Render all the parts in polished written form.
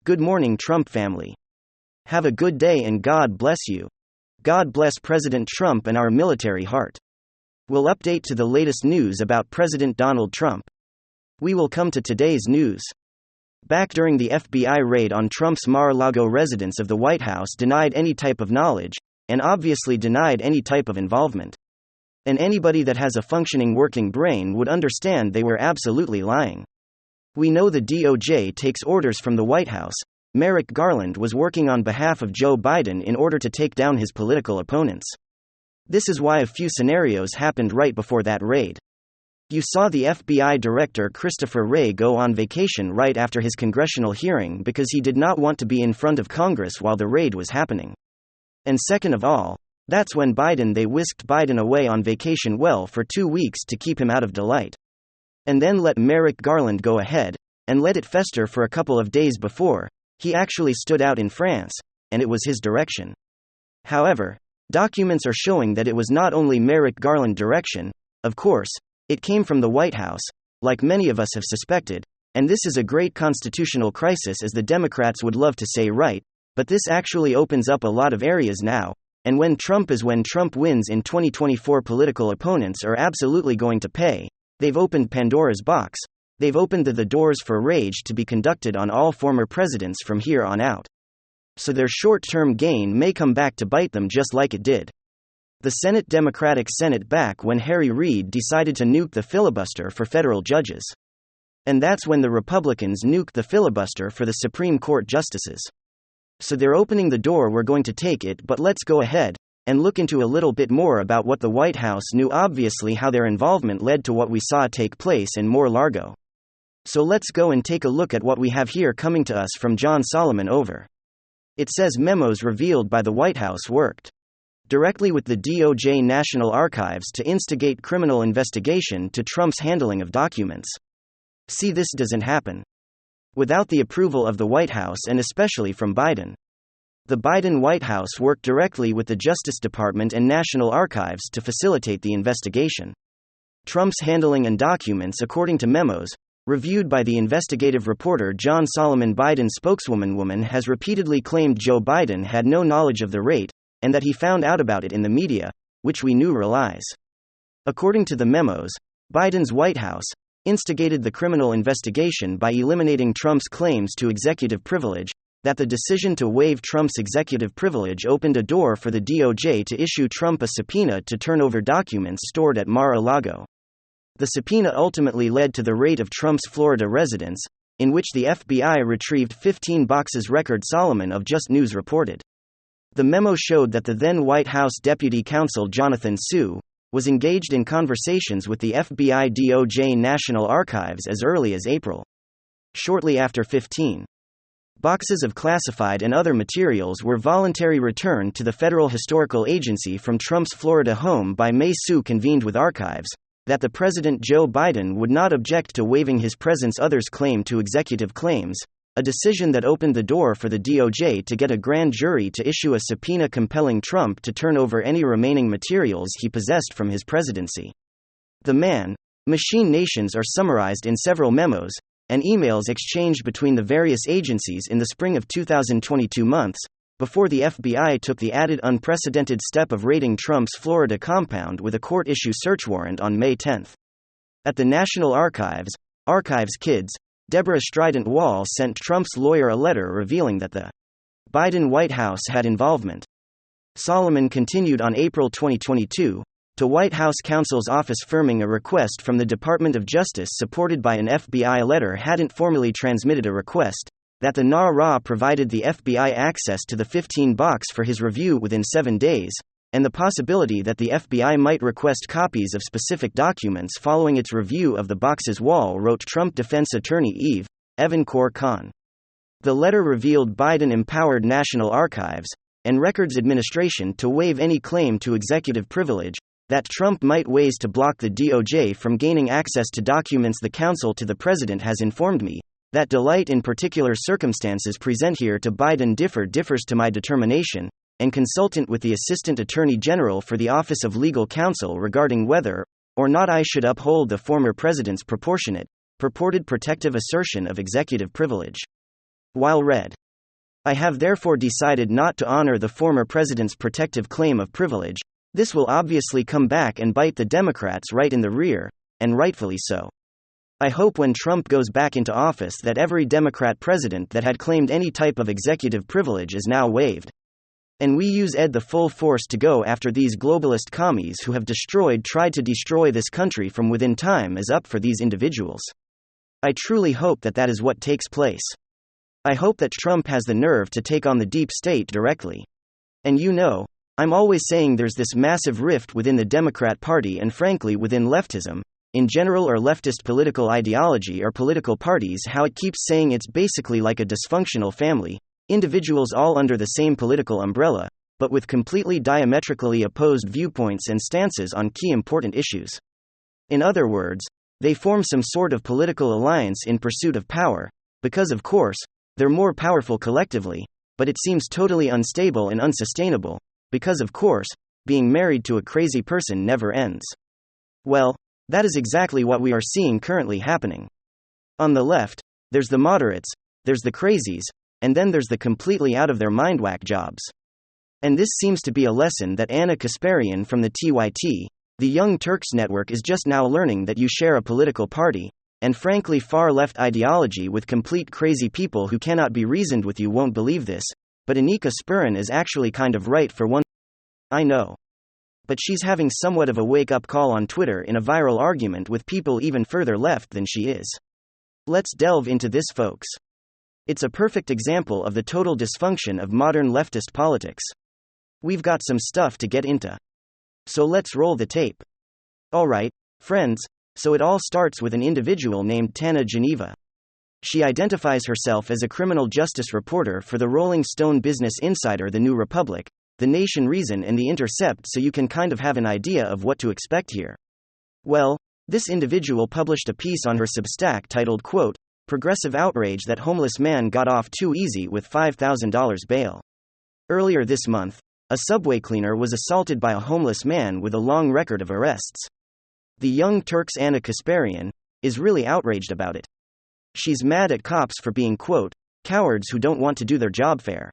Good morning, Trump family. Have a good day and God bless you. God bless President Trump and our military heart. We'll update to the latest news about President Donald Trump. We will come to today's news. Back during the FBI raid on Trump's Mar-a-Lago residence of the White House denied any type of knowledge, and obviously denied any type of involvement. And anybody that has a functioning working brain would understand they were absolutely lying. We know the DOJ takes orders from the White House. Merrick Garland was working on behalf of Joe Biden in order to take down his political opponents. This is why a few scenarios happened right before that raid. You saw the FBI Director Christopher Wray go on vacation right after his congressional hearing because he did not want to be in front of Congress while the raid was happening. And second of all, that's when they whisked Biden away on vacation for 2 weeks to keep him out of delight. And then let Merrick Garland go ahead, and let it fester for a couple of days before he actually stood out in France, and it was his direction. However, documents are showing that it was not only Merrick Garland's direction, of course, it came from the White House, like many of us have suspected, and this is a great constitutional crisis as the Democrats would love to say right, but this actually opens up a lot of areas now, and when Trump wins in 2024, political opponents are absolutely going to pay. They've opened Pandora's box. They've opened the doors for rage to be conducted on all former presidents from here on out. So their short-term gain may come back to bite them just like it did the Senate Democratic Senate back when Harry Reid decided to nuke the filibuster for federal judges. And that's when the Republicans nuked the filibuster for the Supreme Court justices. So they're opening the door, we're going to take it, but let's go ahead and look into a little bit more about what the White House knew, obviously how their involvement led to what we saw take place in Mar-a-Lago. So let's go and take a look at what we have here coming to us from John Solomon over. It says memos revealed by the White House worked directly with the DOJ National Archives to instigate criminal investigation to Trump's handling of documents. See, this doesn't happen without the approval of the White House and especially from Biden. The Biden White House worked directly with the Justice Department and National Archives to facilitate the investigation. Trump's handling and documents, according to memos reviewed by the investigative reporter John Solomon, Biden's spokeswoman has repeatedly claimed Joe Biden had no knowledge of the raid, and that he found out about it in the media, which we knew were lies. According to the memos, Biden's White House instigated the criminal investigation by eliminating Trump's claims to executive privilege, that the decision to waive Trump's executive privilege opened a door for the DOJ to issue Trump a subpoena to turn over documents stored at Mar-a-Lago. The subpoena ultimately led to the raid of Trump's Florida residence, in which the FBI retrieved 15 boxes, record Solomon of Just News reported. The memo showed that the then White House Deputy Counsel Jonathan Su was engaged in conversations with the FBI DOJ National Archives as early as April. Shortly after 15 boxes of classified and other materials were voluntarily returned to the Federal Historical Agency from Trump's Florida home by May, Su convened with archives that the President Joe Biden would not object to waiving his presence others' claim to executive claims, a decision that opened the door for the DOJ to get a grand jury to issue a subpoena compelling Trump to turn over any remaining materials he possessed from his presidency. The man-machine nations are summarized in several memos and emails exchanged between the various agencies in the spring of 2022, months before the FBI took the added unprecedented step of raiding Trump's Florida compound with a court-issue search warrant on May 10. At the National Archives Kids, Deborah Strident Wall sent Trump's lawyer a letter revealing that the Biden White House had involvement. Solomon continued on April 2022 to White House counsel's office affirming a request from the Department of Justice supported by an FBI letter hadn't formally transmitted a request, that the NARA provided the FBI access to the 15 box for his review within 7 days, and the possibility that the FBI might request copies of specific documents following its review of the boxes. Wall wrote Trump defense attorney Evan Khan. The letter revealed Biden empowered National Archives and Records Administration to waive any claim to executive privilege, that Trump might ways to block the DOJ from gaining access to documents. The counsel to the president has informed me that delight in particular circumstances present here to Biden differs to my determination, and consultant with the Assistant Attorney General for the Office of Legal Counsel regarding whether or not I should uphold the former president's purported protective assertion of executive privilege. While read. I have therefore decided not to honor the former president's protective claim of privilege. This will obviously come back and bite the Democrats right in the rear, and rightfully so. I hope when Trump goes back into office that every Democrat president that had claimed any type of executive privilege is now waived. And we use the full force to go after these globalist commies who have tried to destroy this country from within. Time is up for these individuals. I truly hope that is what takes place. I hope that Trump has the nerve to take on the deep state directly. And I'm always saying there's this massive rift within the Democrat Party and frankly within leftism, in general, or leftist political ideology or political parties, how it keeps saying it's basically like a dysfunctional family, individuals all under the same political umbrella, but with completely diametrically opposed viewpoints and stances on key important issues. In other words, they form some sort of political alliance in pursuit of power, because of course, they're more powerful collectively, but it seems totally unstable and unsustainable, because of course, being married to a crazy person never ends. Well, that is exactly what we are seeing currently happening. On the left, there's the moderates, there's the crazies, and then there's the completely out of their mind whack jobs. And this seems to be a lesson that Ana Kasparian from the TYT, the Young Turks Network, is just now learning, that you share a political party, and frankly far left ideology with complete crazy people who cannot be reasoned with. You won't believe this, but Ana Kasparian is actually kind of right for one. I know. But she's having somewhat of a wake-up call on Twitter in a viral argument with people even further left than she is. Let's delve into this, folks. It's a perfect example of the total dysfunction of modern leftist politics. We've got some stuff to get into. So let's roll the tape. Alright, friends, so it all starts with an individual named Tana Geneva. She identifies herself as a criminal justice reporter for the Rolling Stone, Business Insider, The New Republic, The Nation, Reason, and The Intercept, so you can kind of have an idea of what to expect here. Well, this individual published a piece on her Substack titled, quote, "Progressive Outrage That Homeless Man Got Off Too Easy with $5,000 Bail." Earlier this month, a subway cleaner was assaulted by a homeless man with a long record of arrests. The Young Turks' Ana Kasparian is really outraged about it. She's mad at cops for being, quote, "cowards who don't want to do their job fair."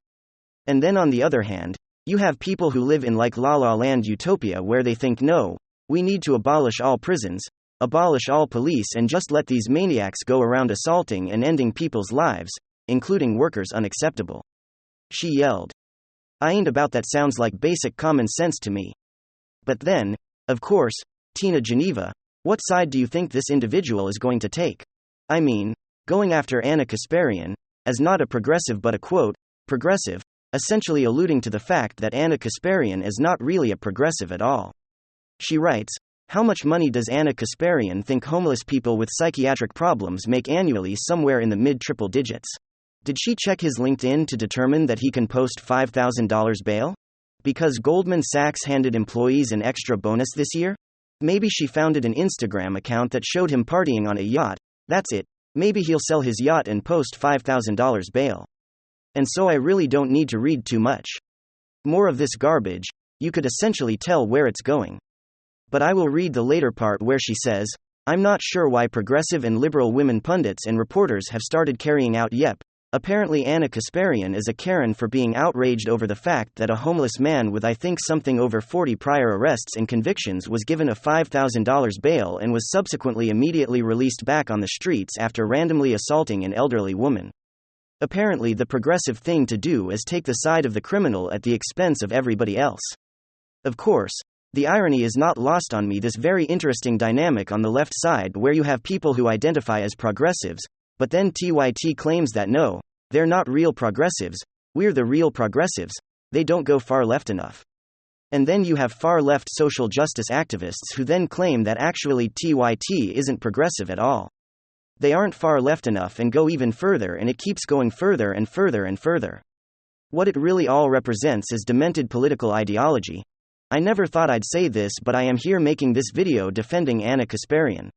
And then on the other hand, you have people who live in like La La Land utopia where they think, no, we need to abolish all prisons, abolish all police, and just let these maniacs go around assaulting and ending people's lives, including workers. Unacceptable. She yelled. I ain't about that. Sounds like basic common sense to me. But then, of course, Tana Geneva, what side do you think this individual is going to take? I mean, going after Ana Kasparian, as not a progressive but a, quote, progressive, essentially alluding to the fact that Ana Kasparian is not really a progressive at all. She writes, how much money does Ana Kasparian think homeless people with psychiatric problems make annually? Somewhere in the mid-triple digits. Did she check his LinkedIn to determine that he can post $5,000 bail? Because Goldman Sachs handed employees an extra bonus this year? Maybe she founded an Instagram account that showed him partying on a yacht. That's it. Maybe he'll sell his yacht and post $5,000 bail. And so I really don't need to read too much more of this garbage. You could essentially tell where it's going. But I will read the later part where she says, I'm not sure why progressive and liberal women pundits and reporters have started carrying out yep. Apparently Ana Kasparian is a Karen for being outraged over the fact that a homeless man with I think something over 40 prior arrests and convictions was given a $5,000 bail and was subsequently immediately released back on the streets after randomly assaulting an elderly woman. Apparently the progressive thing to do is take the side of the criminal at the expense of everybody else. Of course, the irony is not lost on me, this very interesting dynamic on the left side where you have people who identify as progressives, but then TYT claims that no, they're not real progressives, we're the real progressives, they don't go far left enough. And then you have far left social justice activists who then claim that actually TYT isn't progressive at all. They aren't far left enough and go even further, and it keeps going further and further and further. What it really all represents is demented political ideology. I never thought I'd say this, but I am here making this video defending Ana Kasparian.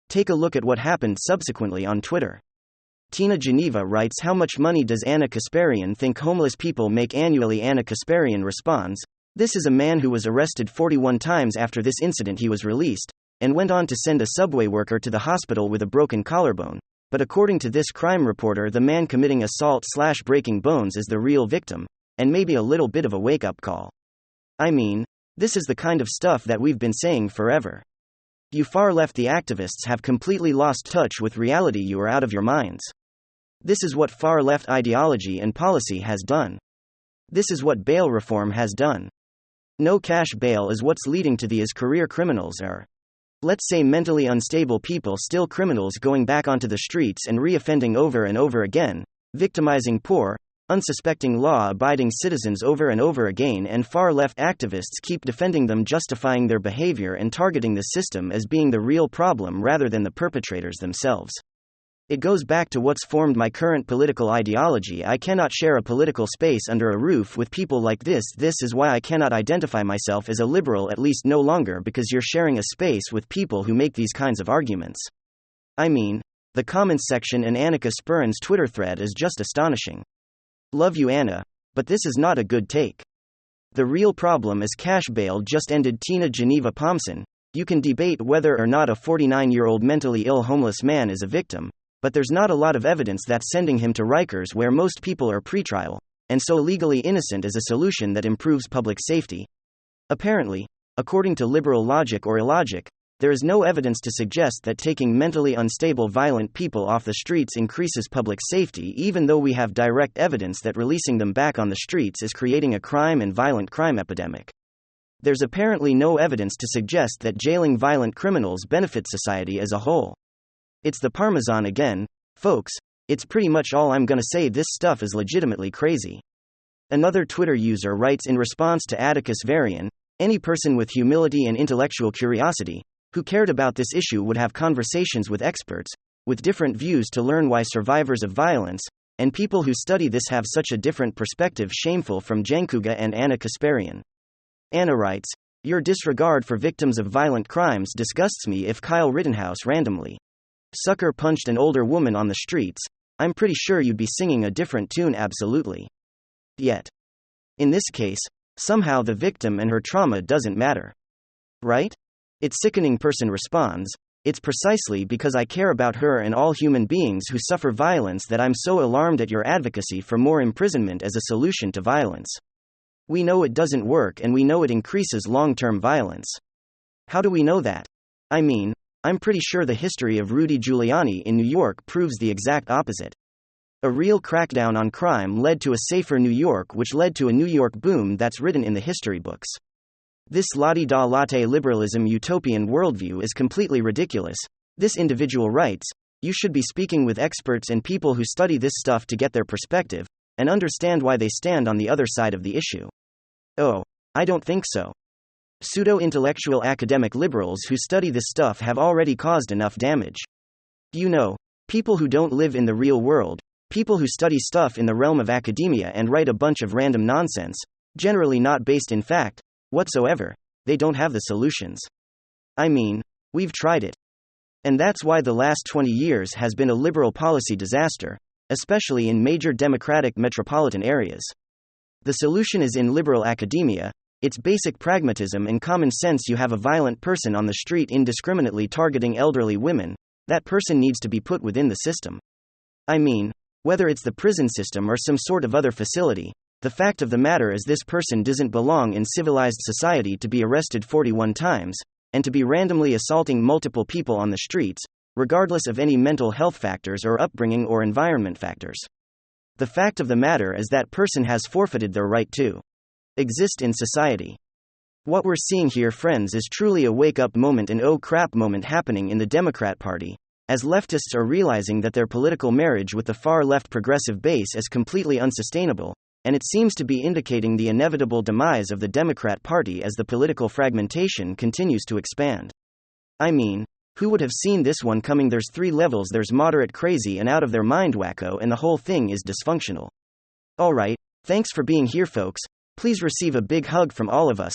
Take a look at what happened subsequently on Twitter. Tana Geneva writes, how much money does Ana Kasparian think homeless people make annually? Ana Kasparian responds, this is a man who was arrested 41 times. After this incident he was released, and went on to send a subway worker to the hospital with a broken collarbone. But according to this crime reporter, the man committing assault/breaking bones is the real victim, and maybe a little bit of a wake-up call. I mean, this is the kind of stuff that we've been saying forever. You far-lefty activists have completely lost touch with reality. You are out of your minds. This is what far-left ideology and policy has done. This is what bail reform has done. No cash bail is what's leading to these career criminals or, let's say, mentally unstable people, still criminals, going back onto the streets and reoffending over and over again, victimizing poor, unsuspecting law-abiding citizens over and over again, and far-left activists keep defending them, justifying their behavior and targeting the system as being the real problem rather than the perpetrators themselves. It goes back to what's formed my current political ideology. I cannot share a political space under a roof with people like this. This is why I cannot identify myself as a liberal, at least no longer, because you're sharing a space with people who make these kinds of arguments. I mean, the comments section in Annika Spurren's Twitter thread is just astonishing. Love you, Anna, but this is not a good take. The real problem is cash bail just ended. Tina Geneva Pomson, you can debate whether or not a 49-year-old mentally ill homeless man is a victim, but there's not a lot of evidence that sending him to Rikers, where most people are pretrial, and so legally innocent, is a solution that improves public safety. Apparently, according to liberal logic or illogic, there is no evidence to suggest that taking mentally unstable, violent people off the streets increases public safety, even though we have direct evidence that releasing them back on the streets is creating a crime and violent crime epidemic. There's apparently no evidence to suggest that jailing violent criminals benefits society as a whole. It's the Parmesan again, folks. It's pretty much all I'm gonna say. This stuff is legitimately crazy. Another Twitter user writes in response to Atticus Varian, any person with humility and intellectual curiosity, who cared about this issue, would have conversations with experts, with different views, to learn why survivors of violence, and people who study this, have such a different perspective. Shameful. From Jankuga and Anna Kasparian. Anna writes, your disregard for victims of violent crimes disgusts me. If Kyle Rittenhouse randomly sucker punched an older woman on the streets, I'm pretty sure you'd be singing a different tune. Absolutely. Yet, in this case, somehow the victim and her trauma doesn't matter. Right? It's sickening. Person responds, it's precisely because I care about her and all human beings who suffer violence that I'm so alarmed at your advocacy for more imprisonment as a solution to violence. We know it doesn't work, and we know it increases long-term violence. How do we know that? I mean, I'm pretty sure the history of Rudy Giuliani in New York proves the exact opposite. A real crackdown on crime led to a safer New York, which led to a New York boom that's written in the history books. This la-di-da-latte liberalism utopian worldview is completely ridiculous. This individual writes, you should be speaking with experts and people who study this stuff to get their perspective, and understand why they stand on the other side of the issue. Oh, I don't think so. Pseudo-intellectual academic liberals who study this stuff have already caused enough damage. You know, people who don't live in the real world, people who study stuff in the realm of academia and write a bunch of random nonsense, generally not based in fact whatsoever, they don't have the solutions. I mean, we've tried it. And that's why the last 20 years has been a liberal policy disaster, especially in major democratic metropolitan areas. The solution is in liberal academia. It's basic pragmatism and common sense. You have a violent person on the street indiscriminately targeting elderly women, that person needs to be put within the system. I mean, whether it's the prison system or some sort of other facility, the fact of the matter is this person doesn't belong in civilized society to be arrested 41 times, and to be randomly assaulting multiple people on the streets, regardless of any mental health factors or upbringing or environment factors. The fact of the matter is that person has forfeited their right to exist in society. What we're seeing here, friends, is truly a wake-up moment, an oh crap moment happening in the Democrat Party, as leftists are realizing that their political marriage with the far-left progressive base is completely unsustainable, and it seems to be indicating the inevitable demise of the Democrat Party as the political fragmentation continues to expand. I mean, who would have seen this one coming? There's 3 levels. There's moderate crazy and out of their mind wacko, and the whole thing is dysfunctional. Alright, thanks for being here, folks. Please receive a big hug from all of us.